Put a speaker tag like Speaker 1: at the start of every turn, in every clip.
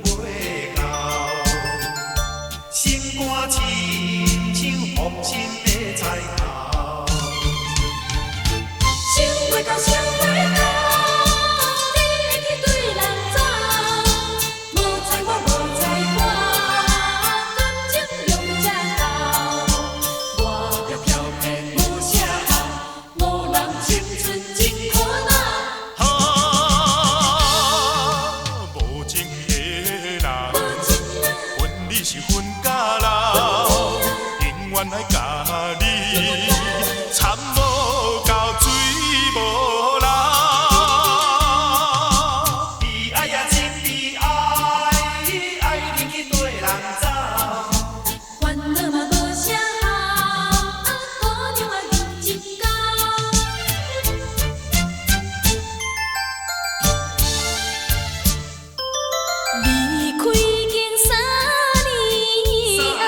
Speaker 1: 袂到，心肝亲像风尘的菜头，
Speaker 2: 想袂到，想袂到，你会去对人走，无在我，无在我，感情用这厚，我飘飘偏无啥好，无人青春真可恼。
Speaker 1: 无情的人，分你是分假人，永远爱甲你惨无到水无流。悲哀呀真悲哀，爱你去对人走。
Speaker 2: 烦恼嘛无啥好，姑娘啊认真教。离开经3年后，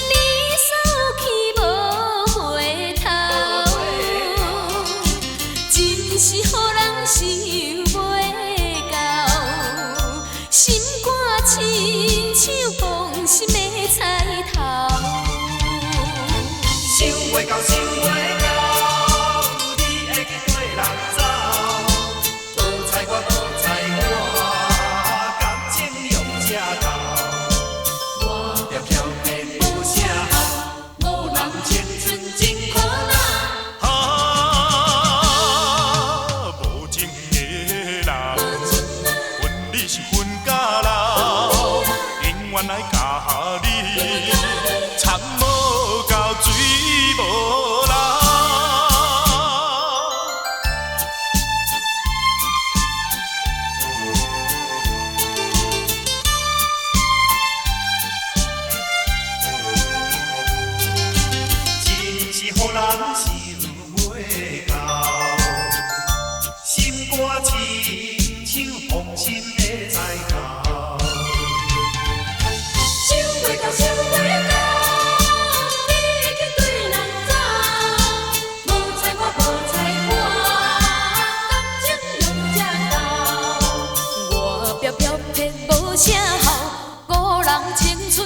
Speaker 2: 你走去无回头，真是予人想袂到，心肝亲像风心的菜头。
Speaker 1: 想袂到，想袂到，你会去对人走。无在我，无在我，感情用这厚。我飘飘偏无啥好，无人青春真可恼。无情的人，分你是分假人，永远爱甲你惨无到水无流。真是予人想袂到，心肝亲像风尘的菜头。
Speaker 2: 想袂到，想袂到，你会去对人走，无在我，无在我，感情用这厚，我飘飘偏无啥好，误人青春。